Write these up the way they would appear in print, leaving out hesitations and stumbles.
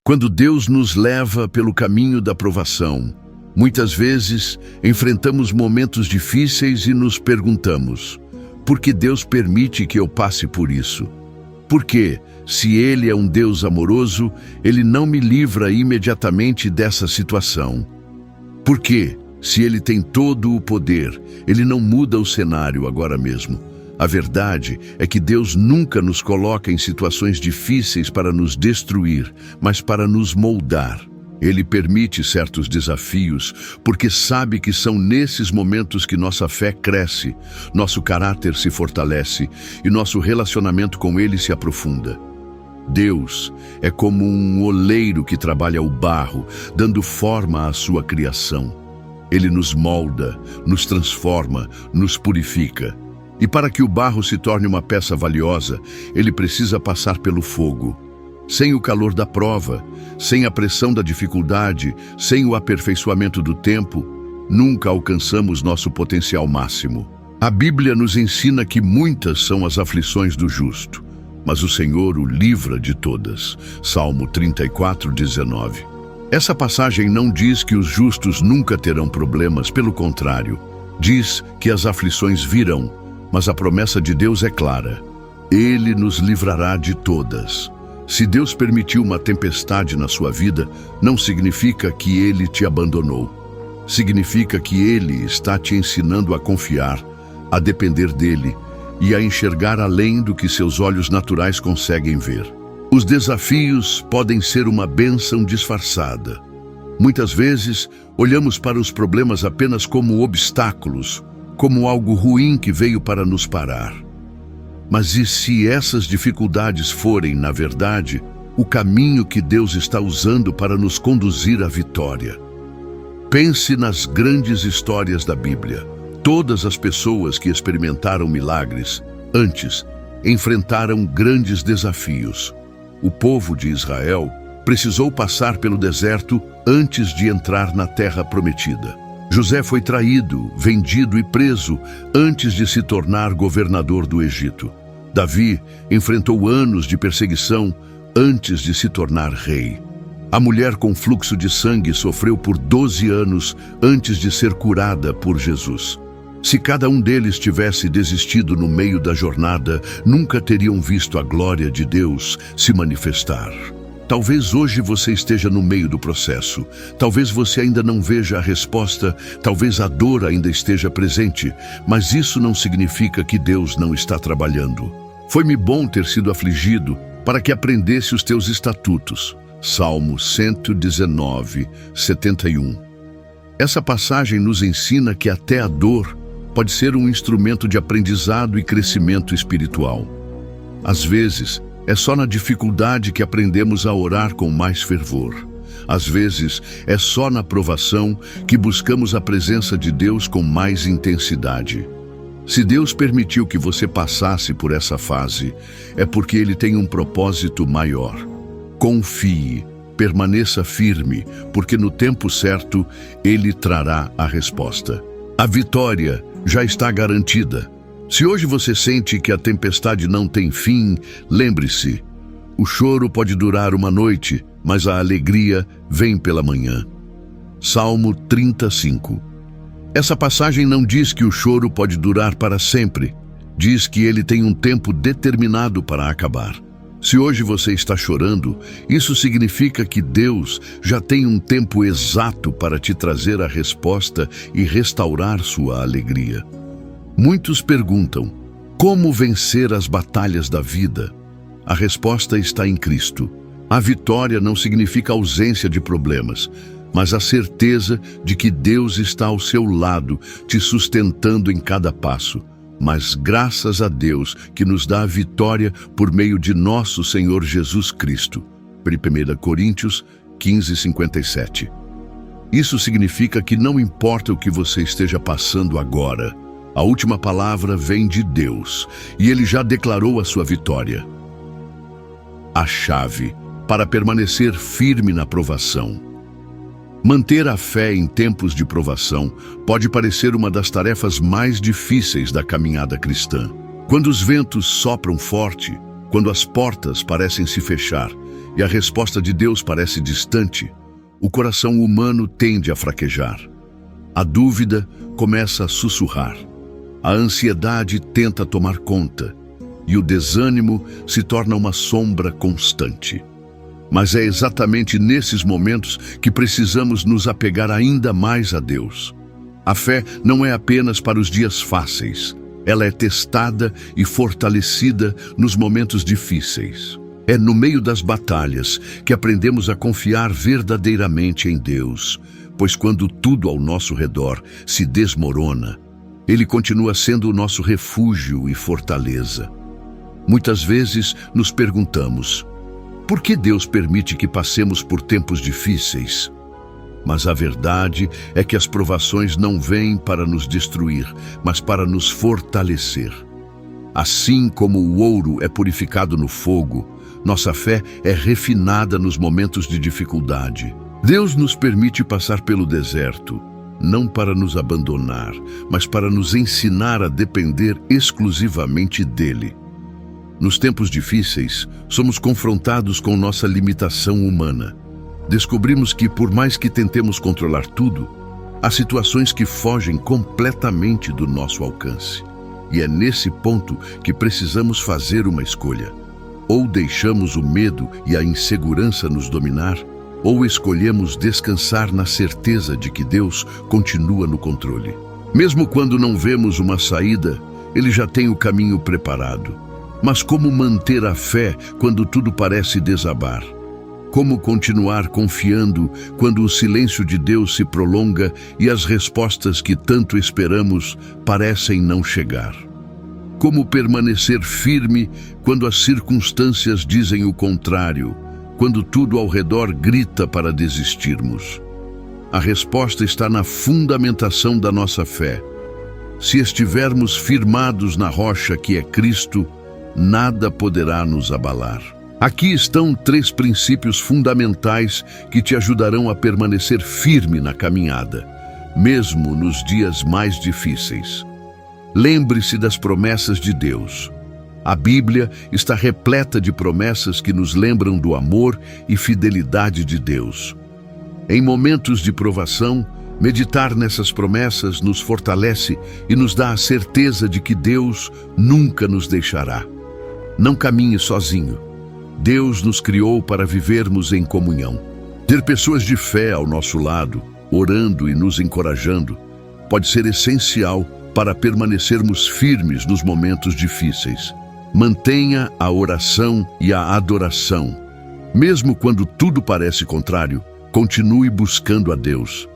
Quando Deus nos leva pelo caminho da provação, muitas vezes enfrentamos momentos difíceis e nos perguntamos: por que Deus permite que eu passe por isso? Por que, se Ele é um Deus amoroso, Ele não me livra imediatamente dessa situação? Por que, se Ele tem todo o poder, Ele não muda o cenário agora mesmo? A verdade é que Deus nunca nos coloca em situações difíceis para nos destruir, mas para nos moldar. Ele permite certos desafios, porque sabe que são nesses momentos que nossa fé cresce, nosso caráter se fortalece e nosso relacionamento com Ele se aprofunda. Deus é como um oleiro que trabalha o barro, dando forma à sua criação. Ele nos molda, nos transforma, nos purifica. E para que o barro se torne uma peça valiosa, ele precisa passar pelo fogo. Sem o calor da prova, sem a pressão da dificuldade, sem o aperfeiçoamento do tempo, nunca alcançamos nosso potencial máximo. A Bíblia nos ensina que muitas são as aflições do justo, mas o Senhor o livra de todas. Salmo 34:19. Essa passagem não diz que os justos nunca terão problemas, pelo contrário, diz que as aflições virão. Mas a promessa de Deus é clara: Ele nos livrará de todas. Se Deus permitiu uma tempestade na sua vida, não significa que Ele te abandonou. Significa que Ele está te ensinando a confiar, a depender dEle e a enxergar além do que seus olhos naturais conseguem ver. Os desafios podem ser uma bênção disfarçada. Muitas vezes, olhamos para os problemas apenas como obstáculos, como algo ruim que veio para nos parar. Mas e se essas dificuldades forem, na verdade, o caminho que Deus está usando para nos conduzir à vitória? Pense nas grandes histórias da Bíblia. Todas as pessoas que experimentaram milagres antes enfrentaram grandes desafios. O povo de Israel precisou passar pelo deserto antes de entrar na terra prometida. José foi traído, vendido e preso antes de se tornar governador do Egito. Davi enfrentou anos de perseguição antes de se tornar rei. A mulher com fluxo de sangue sofreu por 12 anos antes de ser curada por Jesus. Se cada um deles tivesse desistido no meio da jornada, nunca teriam visto a glória de Deus se manifestar. Talvez hoje você esteja no meio do processo. Talvez você ainda não veja a resposta, talvez a dor ainda esteja presente, mas isso não significa que Deus não está trabalhando. Foi-me bom ter sido afligido para que aprendesse os teus estatutos. Salmo 119, 71. Essa passagem nos ensina que até a dor pode ser um instrumento de aprendizado e crescimento espiritual. Às vezes, é só na dificuldade que aprendemos a orar com mais fervor. Às vezes, é só na provação que buscamos a presença de Deus com mais intensidade. Se Deus permitiu que você passasse por essa fase, é porque Ele tem um propósito maior. Confie, permaneça firme, porque no tempo certo, Ele trará a resposta. A vitória já está garantida. Se hoje você sente que a tempestade não tem fim, lembre-se, o choro pode durar uma noite, mas a alegria vem pela manhã. Salmo 35. Essa passagem não diz que o choro pode durar para sempre. Diz que ele tem um tempo determinado para acabar. Se hoje você está chorando, isso significa que Deus já tem um tempo exato para te trazer a resposta e restaurar sua alegria. Muitos perguntam: como vencer as batalhas da vida? A resposta está em Cristo. A vitória não significa ausência de problemas, mas a certeza de que Deus está ao seu lado, te sustentando em cada passo. Mas graças a Deus que nos dá a vitória por meio de nosso Senhor Jesus Cristo. 1 Coríntios 15:57. Isso significa que não importa o que você esteja passando agora, a última palavra vem de Deus, e Ele já declarou a sua vitória. A chave para permanecer firme na provação. Manter a fé em tempos de provação pode parecer uma das tarefas mais difíceis da caminhada cristã. Quando os ventos sopram forte, quando as portas parecem se fechar e a resposta de Deus parece distante, o coração humano tende a fraquejar. A dúvida começa a sussurrar. A ansiedade tenta tomar conta e o desânimo se torna uma sombra constante. Mas é exatamente nesses momentos que precisamos nos apegar ainda mais a Deus. A fé não é apenas para os dias fáceis. Ela é testada e fortalecida nos momentos difíceis. É no meio das batalhas que aprendemos a confiar verdadeiramente em Deus, pois quando tudo ao nosso redor se desmorona, Ele continua sendo o nosso refúgio e fortaleza. Muitas vezes nos perguntamos: por que Deus permite que passemos por tempos difíceis? Mas a verdade é que as provações não vêm para nos destruir, mas para nos fortalecer. Assim como o ouro é purificado no fogo, nossa fé é refinada nos momentos de dificuldade. Deus nos permite passar pelo deserto, não para nos abandonar, mas para nos ensinar a depender exclusivamente dEle. Nos tempos difíceis, somos confrontados com nossa limitação humana. Descobrimos que, por mais que tentemos controlar tudo, há situações que fogem completamente do nosso alcance. E é nesse ponto que precisamos fazer uma escolha. Ou deixamos o medo e a insegurança nos dominar, ou escolhemos descansar na certeza de que Deus continua no controle. Mesmo quando não vemos uma saída, Ele já tem o caminho preparado. Mas como manter a fé quando tudo parece desabar? Como continuar confiando quando o silêncio de Deus se prolonga e as respostas que tanto esperamos parecem não chegar? Como permanecer firme quando as circunstâncias dizem o contrário, quando tudo ao redor grita para desistirmos? A resposta está na fundamentação da nossa fé. Se estivermos firmados na rocha que é Cristo, nada poderá nos abalar. Aqui estão 3 princípios fundamentais que te ajudarão a permanecer firme na caminhada, mesmo nos dias mais difíceis. Lembre-se das promessas de Deus. A Bíblia está repleta de promessas que nos lembram do amor e fidelidade de Deus. Em momentos de provação, meditar nessas promessas nos fortalece e nos dá a certeza de que Deus nunca nos deixará. Não caminhe sozinho. Deus nos criou para vivermos em comunhão. Ter pessoas de fé ao nosso lado, orando e nos encorajando, pode ser essencial para permanecermos firmes nos momentos difíceis. Mantenha a oração e a adoração. Mesmo quando tudo parece contrário, continue buscando a Deus.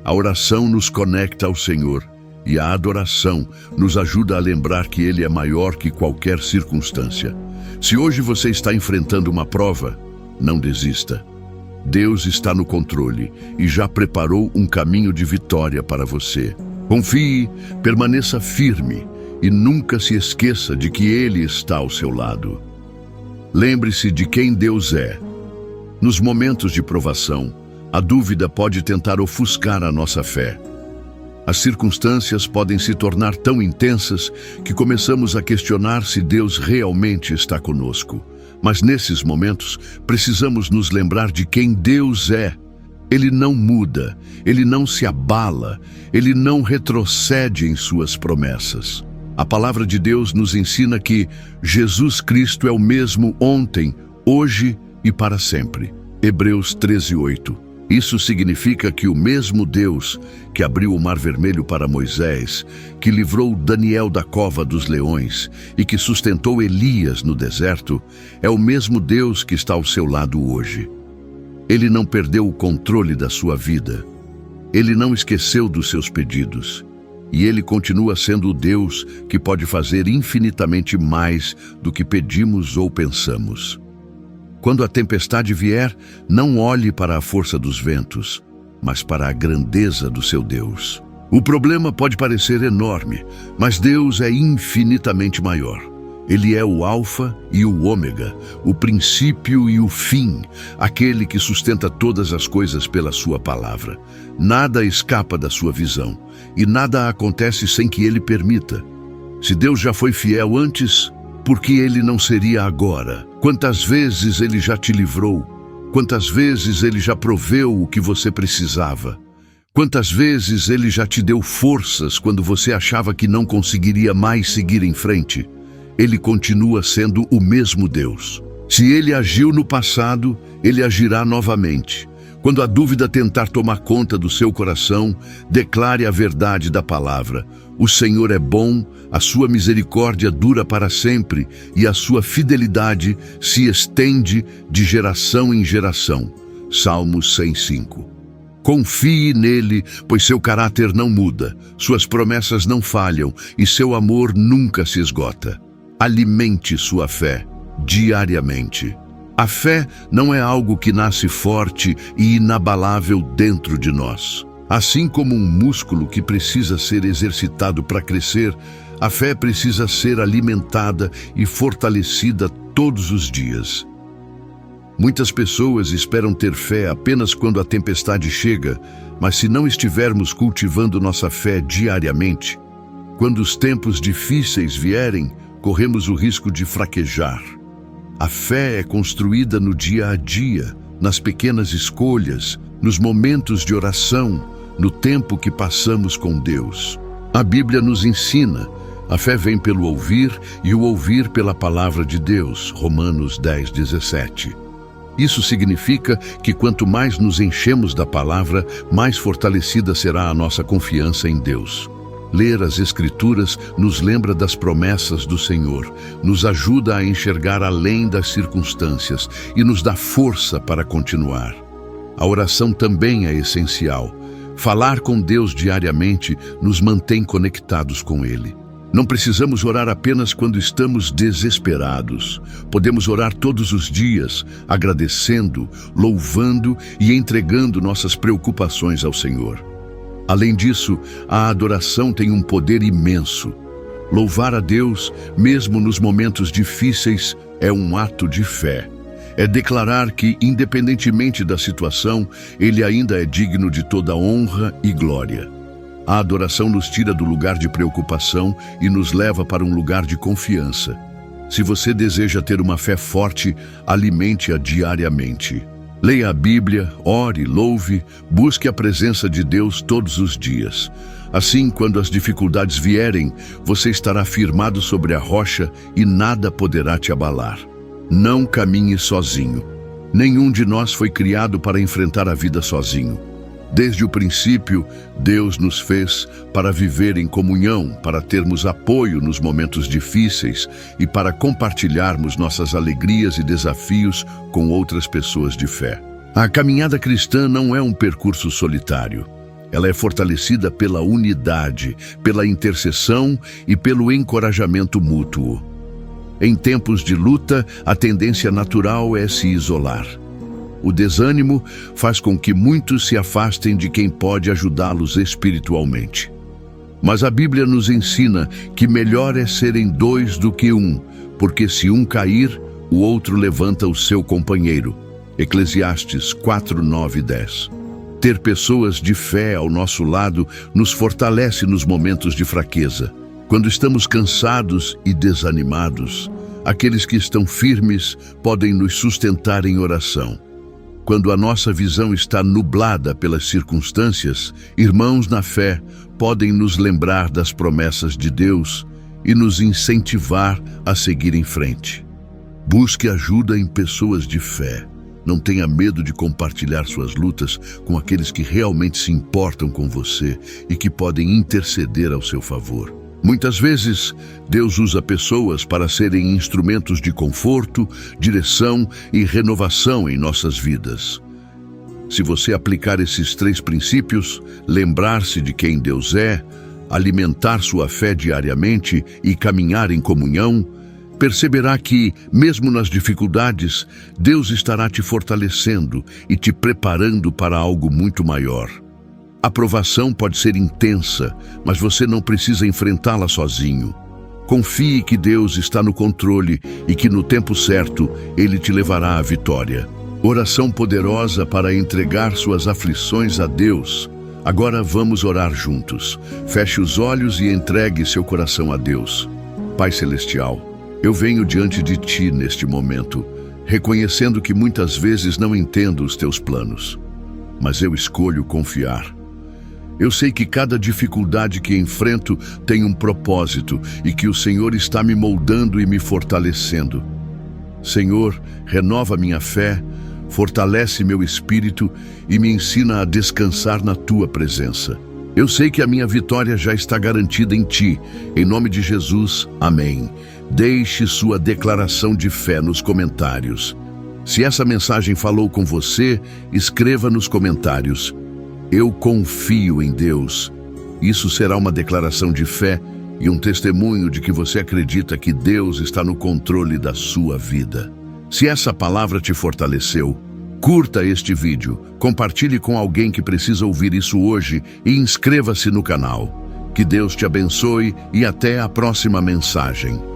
A oração nos conecta ao Senhor e a adoração nos ajuda a lembrar que Ele é maior que qualquer circunstância. Se hoje você está enfrentando uma prova, não desista. Deus está no controle e já preparou um caminho de vitória para você. Confie, permaneça firme e nunca se esqueça de que Ele está ao seu lado. Lembre-se de quem Deus é. Nos momentos de provação, a dúvida pode tentar ofuscar a nossa fé. As circunstâncias podem se tornar tão intensas que começamos a questionar se Deus realmente está conosco. Mas nesses momentos, precisamos nos lembrar de quem Deus é. Ele não muda, Ele não se abala, Ele não retrocede em suas promessas. A palavra de Deus nos ensina que Jesus Cristo é o mesmo ontem, hoje e para sempre. Hebreus 13:8. Isso significa que o mesmo Deus que abriu o Mar Vermelho para Moisés, que livrou Daniel da cova dos leões e que sustentou Elias no deserto, é o mesmo Deus que está ao seu lado hoje. Ele não perdeu o controle da sua vida. Ele não esqueceu dos seus pedidos. E Ele continua sendo o Deus que pode fazer infinitamente mais do que pedimos ou pensamos. Quando a tempestade vier, não olhe para a força dos ventos, mas para a grandeza do seu Deus. O problema pode parecer enorme, mas Deus é infinitamente maior. Ele é o Alfa e o Ômega, o princípio e o fim, aquele que sustenta todas as coisas pela sua palavra. Nada escapa da sua visão, e nada acontece sem que Ele permita. Se Deus já foi fiel antes, Porque Ele não seria agora? Quantas vezes Ele já te livrou? Quantas vezes Ele já proveu o que você precisava? Quantas vezes Ele já te deu forças quando você achava que não conseguiria mais seguir em frente? Ele continua sendo o mesmo Deus. Se Ele agiu no passado, Ele agirá novamente. Quando a dúvida tentar tomar conta do seu coração, declare a verdade da palavra. O Senhor é bom, a sua misericórdia dura para sempre e a sua fidelidade se estende de geração em geração. Salmos 105. Confie nele, pois seu caráter não muda, suas promessas não falham e seu amor nunca se esgota. Alimente sua fé diariamente. A fé não é algo que nasce forte e inabalável dentro de nós. Assim como um músculo que precisa ser exercitado para crescer, a fé precisa ser alimentada e fortalecida todos os dias. Muitas pessoas esperam ter fé apenas quando a tempestade chega, mas se não estivermos cultivando nossa fé diariamente, quando os tempos difíceis vierem, corremos o risco de fraquejar. A fé é construída no dia a dia, nas pequenas escolhas, nos momentos de oração, no tempo que passamos com Deus. A Bíblia nos ensina, a fé vem pelo ouvir e o ouvir pela palavra de Deus, Romanos 10:17. Isso significa que quanto mais nos enchemos da palavra, mais fortalecida será a nossa confiança em Deus. Ler as Escrituras nos lembra das promessas do Senhor, nos ajuda a enxergar além das circunstâncias e nos dá força para continuar. A oração também é essencial. Falar com Deus diariamente nos mantém conectados com Ele. Não precisamos orar apenas quando estamos desesperados. Podemos orar todos os dias, agradecendo, louvando e entregando nossas preocupações ao Senhor. Além disso, a adoração tem um poder imenso. Louvar a Deus, mesmo nos momentos difíceis, é um ato de fé. É declarar que, independentemente da situação, Ele ainda é digno de toda honra e glória. A adoração nos tira do lugar de preocupação e nos leva para um lugar de confiança. Se você deseja ter uma fé forte, alimente-a diariamente. Leia a Bíblia, ore, louve, busque a presença de Deus todos os dias. Assim, quando as dificuldades vierem, você estará firmado sobre a rocha e nada poderá te abalar. Não caminhe sozinho. Nenhum de nós foi criado para enfrentar a vida sozinho. Desde o princípio, Deus nos fez para viver em comunhão, para termos apoio nos momentos difíceis e para compartilharmos nossas alegrias e desafios com outras pessoas de fé. A caminhada cristã não é um percurso solitário. Ela é fortalecida pela unidade, pela intercessão e pelo encorajamento mútuo. Em tempos de luta, a tendência natural é se isolar. O desânimo faz com que muitos se afastem de quem pode ajudá-los espiritualmente. Mas a Bíblia nos ensina que melhor é serem dois do que um, porque se um cair, o outro levanta o seu companheiro. Eclesiastes 4, 9 e 10. Ter pessoas de fé ao nosso lado nos fortalece nos momentos de fraqueza. Quando estamos cansados e desanimados, aqueles que estão firmes podem nos sustentar em oração. Quando a nossa visão está nublada pelas circunstâncias, irmãos na fé podem nos lembrar das promessas de Deus e nos incentivar a seguir em frente. Busque ajuda em pessoas de fé. Não tenha medo de compartilhar suas lutas com aqueles que realmente se importam com você e que podem interceder ao seu favor. Muitas vezes, Deus usa pessoas para serem instrumentos de conforto, direção e renovação em nossas vidas. Se você aplicar esses 3 princípios, lembrar-se de quem Deus é, alimentar sua fé diariamente e caminhar em comunhão, perceberá que, mesmo nas dificuldades, Deus estará te fortalecendo e te preparando para algo muito maior. A provação pode ser intensa, mas você não precisa enfrentá-la sozinho. Confie que Deus está no controle e que no tempo certo Ele te levará à vitória. Oração poderosa para entregar suas aflições a Deus. Agora vamos orar juntos. Feche os olhos e entregue seu coração a Deus. Pai Celestial, Eu venho diante de Ti neste momento, reconhecendo que muitas vezes não entendo os Teus planos, mas eu escolho confiar. Eu sei que cada dificuldade que enfrento tem um propósito e que o Senhor está me moldando e me fortalecendo. Senhor, renova minha fé, fortalece meu espírito e me ensina a descansar na Tua presença. Eu sei que a minha vitória já está garantida em Ti. Em nome de Jesus, amém. Deixe sua declaração de fé nos comentários. Se essa mensagem falou com você, escreva nos comentários: eu confio em Deus. Isso será uma declaração de fé e um testemunho de que você acredita que Deus está no controle da sua vida. Se essa palavra te fortaleceu, curta este vídeo, compartilhe com alguém que precisa ouvir isso hoje e inscreva-se no canal. Que Deus te abençoe e até a próxima mensagem.